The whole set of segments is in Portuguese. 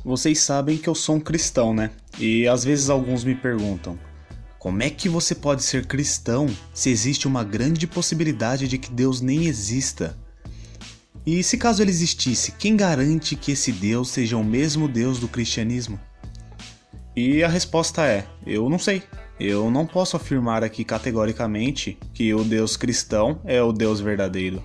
Vocês sabem que eu sou um cristão, né? E às vezes alguns me perguntam: como é que você pode ser cristão se existe uma grande possibilidade de que Deus nem exista? E se caso ele existisse, quem garante que esse Deus seja o mesmo Deus do cristianismo? E a resposta é: eu não sei. Eu não posso afirmar aqui categoricamente que o Deus cristão é o Deus verdadeiro.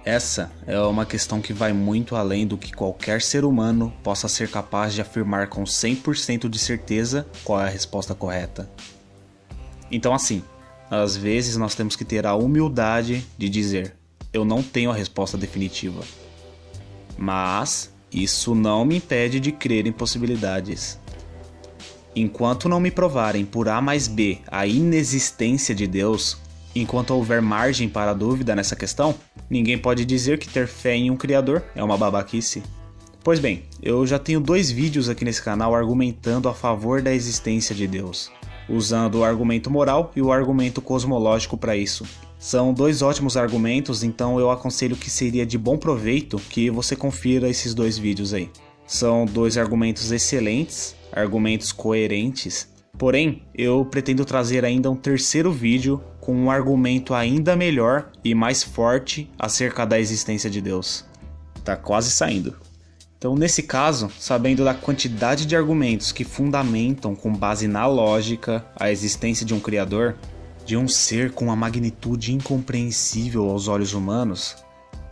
Essa é uma questão que vai muito além do que qualquer ser humano possa ser capaz de afirmar com 100% de certeza qual é a resposta correta. Então assim, às vezes nós temos que ter a humildade de dizer: eu não tenho a resposta definitiva. Mas isso não me impede de crer em possibilidades. Enquanto não me provarem por A mais B a inexistência de Deus, enquanto houver margem para a dúvida nessa questão, ninguém pode dizer que ter fé em um Criador é uma babaquice. Pois bem, eu já tenho 2 vídeos aqui nesse canal argumentando a favor da existência de Deus, usando o argumento moral e o argumento cosmológico para isso. São 2 ótimos argumentos, então eu aconselho que seria de bom proveito que você confira esses 2 vídeos aí. São 2 argumentos excelentes, argumentos coerentes, porém eu pretendo trazer ainda um terceiro vídeo com um argumento ainda melhor e mais forte acerca da existência de Deus. Tá quase saindo. Então, nesse caso, sabendo da quantidade de argumentos que fundamentam com base na lógica a existência de um Criador, de um ser com uma magnitude incompreensível aos olhos humanos,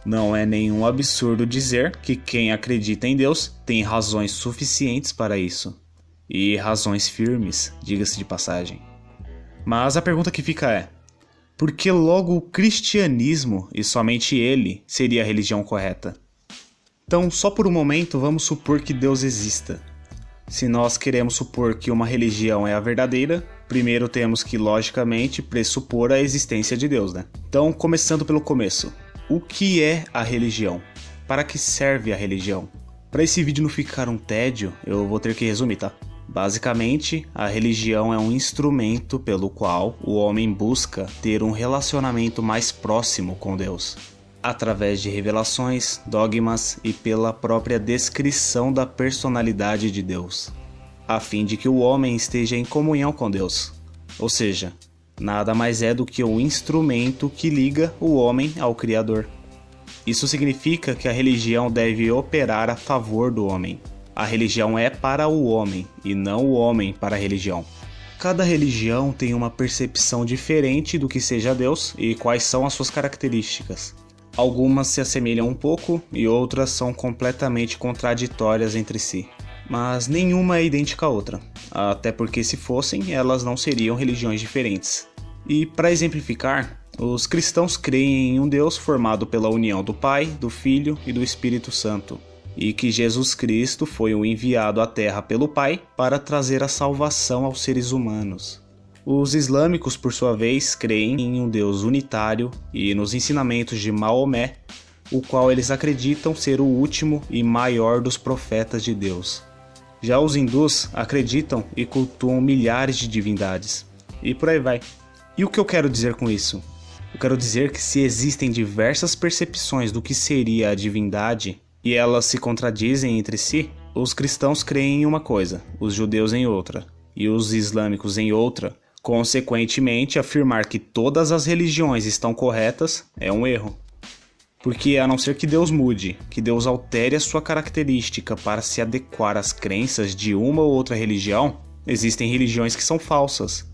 não é nenhum absurdo dizer que quem acredita em Deus tem razões suficientes para isso. E razões firmes, diga-se de passagem. Mas a pergunta que fica é: por que logo o cristianismo, e somente ele, seria a religião correta? Então, só por um momento, vamos supor que Deus exista. Se nós queremos supor que uma religião é a verdadeira, primeiro temos que, logicamente, pressupor a existência de Deus, né? Então, começando pelo começo. O que é a religião? Para que serve a religião? Para esse vídeo não ficar um tédio, eu vou ter que resumir, tá? Basicamente, a religião é um instrumento pelo qual o homem busca ter um relacionamento mais próximo com Deus, através de revelações, dogmas e pela própria descrição da personalidade de Deus, a fim de que o homem esteja em comunhão com Deus. Ou seja, nada mais é do que um instrumento que liga o homem ao Criador. Isso significa que a religião deve operar a favor do homem. A religião é para o homem e não o homem para a religião. Cada religião tem uma percepção diferente do que seja Deus e quais são as suas características. Algumas se assemelham um pouco e outras são completamente contraditórias entre si. Mas nenhuma é idêntica à outra, até porque se fossem, elas não seriam religiões diferentes. E para exemplificar, os cristãos creem em um Deus formado pela união do Pai, do Filho e do Espírito Santo, e que Jesus Cristo foi o enviado à Terra pelo Pai para trazer a salvação aos seres humanos. Os islâmicos, por sua vez, creem em um Deus unitário e nos ensinamentos de Maomé, o qual eles acreditam ser o último e maior dos profetas de Deus. Já os hindus acreditam e cultuam milhares de divindades, e por aí vai. E o que eu quero dizer com isso? Eu quero dizer que se existem diversas percepções do que seria a divindade, e elas se contradizem entre si, os cristãos creem em uma coisa, os judeus em outra, e os islâmicos em outra. Consequentemente, afirmar que todas as religiões estão corretas é um erro. Porque a não ser que Deus mude, que Deus altere a sua característica para se adequar às crenças de uma ou outra religião, existem religiões que são falsas.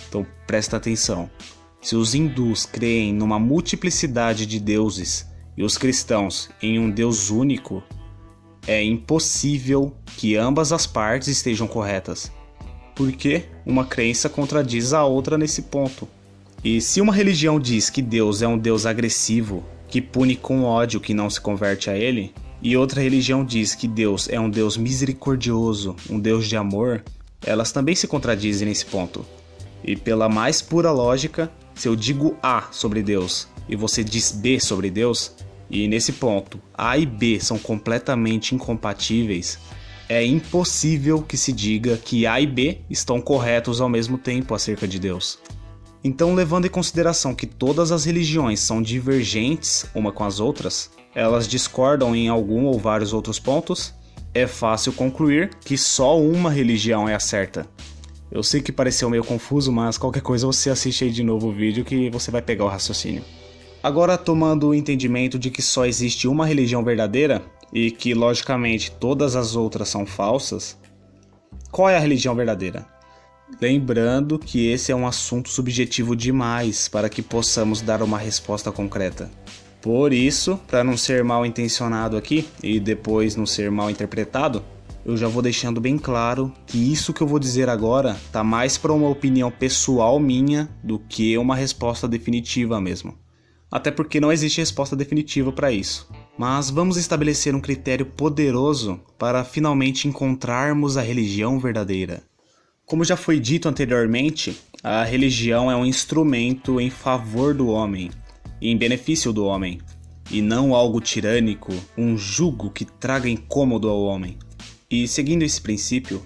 Então presta atenção. Se os hindus creem numa multiplicidade de deuses e os cristãos em um Deus único, é impossível que ambas as partes estejam corretas, porque uma crença contradiz a outra nesse ponto. E se uma religião diz que Deus é um Deus agressivo, que pune com ódio quem não se converte a ele, e outra religião diz que Deus é um Deus misericordioso, um Deus de amor, elas também se contradizem nesse ponto. E pela mais pura lógica, se eu digo A sobre Deus e você diz B sobre Deus, e nesse ponto A e B são completamente incompatíveis, é impossível que se diga que A e B estão corretos ao mesmo tempo acerca de Deus. Então, levando em consideração que todas as religiões são divergentes uma com as outras, elas discordam em algum ou vários outros pontos, é fácil concluir que só uma religião é a certa. Eu sei que pareceu meio confuso, mas qualquer coisa você assiste aí de novo o vídeo que você vai pegar o raciocínio. Agora, tomando o entendimento de que só existe uma religião verdadeira e que, logicamente, todas as outras são falsas, qual é a religião verdadeira? Lembrando que esse é um assunto subjetivo demais para que possamos dar uma resposta concreta. Por isso, para não ser mal intencionado aqui e depois não ser mal interpretado, eu já vou deixando bem claro que isso que eu vou dizer agora tá mais para uma opinião pessoal minha do que uma resposta definitiva mesmo. Até porque não existe resposta definitiva para isso. Mas vamos estabelecer um critério poderoso para finalmente encontrarmos a religião verdadeira. Como já foi dito anteriormente, a religião é um instrumento em favor do homem, em benefício do homem, e não algo tirânico, um jugo que traga incômodo ao homem. E seguindo esse princípio,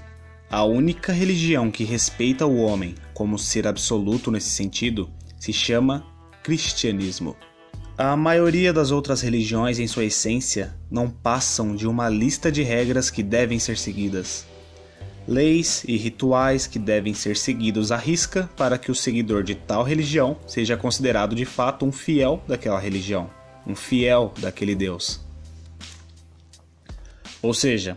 a única religião que respeita o homem como ser absoluto nesse sentido se chama cristianismo. A maioria das outras religiões, em sua essência, não passam de uma lista de regras que devem ser seguidas. Leis e rituais que devem ser seguidos à risca para que o seguidor de tal religião seja considerado de fato um fiel daquela religião, um fiel daquele Deus. Ou seja,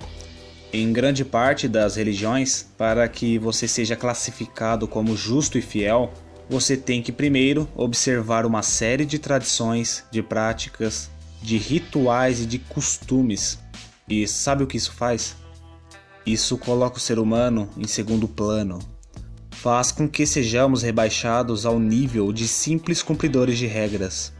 em grande parte das religiões, para que você seja classificado como justo e fiel, você tem que primeiro observar uma série de tradições, de práticas, de rituais e de costumes. E sabe o que isso faz? Isso coloca o ser humano em segundo plano. Faz com que sejamos rebaixados ao nível de simples cumpridores de regras.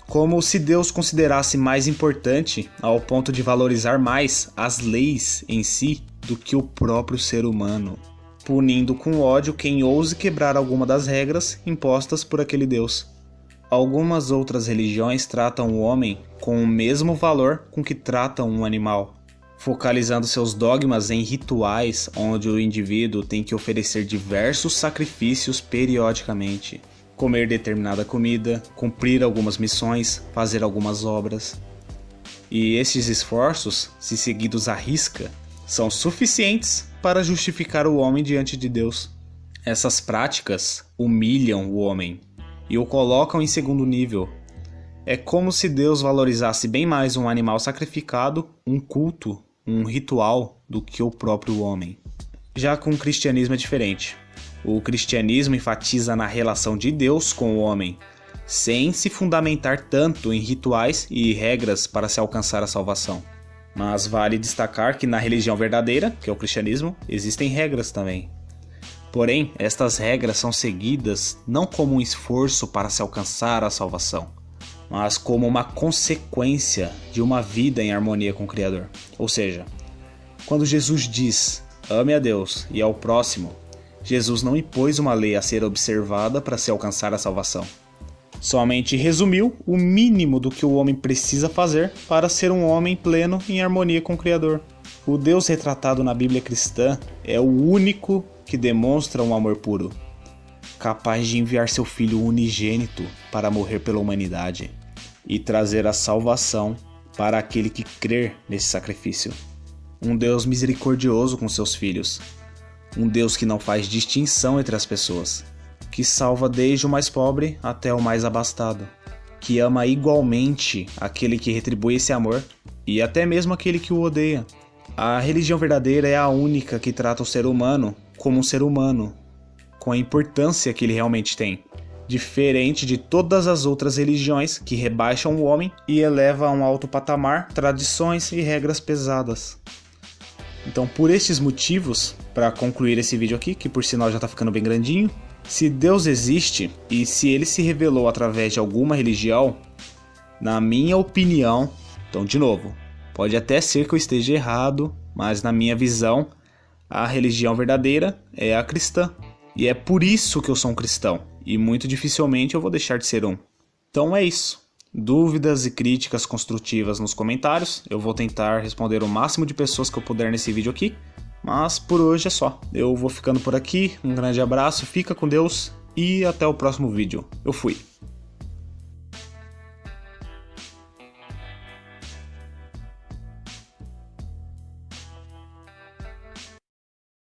Como se Deus considerasse mais importante ao ponto de valorizar mais as leis em si do que o próprio ser humano, punindo com ódio quem ouse quebrar alguma das regras impostas por aquele Deus. Algumas outras religiões tratam o homem com o mesmo valor com que tratam um animal, focalizando seus dogmas em rituais onde o indivíduo tem que oferecer diversos sacrifícios periodicamente, comer determinada comida, cumprir algumas missões, fazer algumas obras. E esses esforços, se seguidos à risca, são suficientes para justificar o homem diante de Deus. Essas práticas humilham o homem e o colocam em segundo nível. É como se Deus valorizasse bem mais um animal sacrificado, um culto, um ritual, do que o próprio homem. Já com o cristianismo é diferente. O cristianismo enfatiza na relação de Deus com o homem, sem se fundamentar tanto em rituais e regras para se alcançar a salvação. Mas vale destacar que na religião verdadeira, que é o cristianismo, existem regras também. Porém, estas regras são seguidas não como um esforço para se alcançar a salvação, mas como uma consequência de uma vida em harmonia com o Criador. Ou seja, quando Jesus diz, ame a Deus e ao próximo, Jesus não impôs uma lei a ser observada para se alcançar a salvação. Somente resumiu o mínimo do que o homem precisa fazer para ser um homem pleno em harmonia com o Criador. O Deus retratado na Bíblia cristã é o único que demonstra um amor puro, capaz de enviar seu Filho unigênito para morrer pela humanidade e trazer a salvação para aquele que crer nesse sacrifício. Um Deus misericordioso com seus filhos, um Deus que não faz distinção entre as pessoas, que salva desde o mais pobre até o mais abastado, que ama igualmente aquele que retribui esse amor e até mesmo aquele que o odeia. A religião verdadeira é a única que trata o ser humano como um ser humano, com a importância que ele realmente tem, diferente de todas as outras religiões que rebaixam o homem e elevam a um alto patamar tradições e regras pesadas. Então, por estes motivos, para concluir esse vídeo aqui, que por sinal já está ficando bem grandinho, se Deus existe e se ele se revelou através de alguma religião, na minha opinião, então de novo, pode até ser que eu esteja errado, mas na minha visão, a religião verdadeira é a cristã. E é por isso que eu sou um cristão, e muito dificilmente eu vou deixar de ser um. Então é isso. Dúvidas e críticas construtivas nos comentários, eu vou tentar responder o máximo de pessoas que eu puder nesse vídeo aqui. Mas por hoje é só. Eu vou ficando por aqui, um grande abraço, fica com Deus e até o próximo vídeo. Eu fui.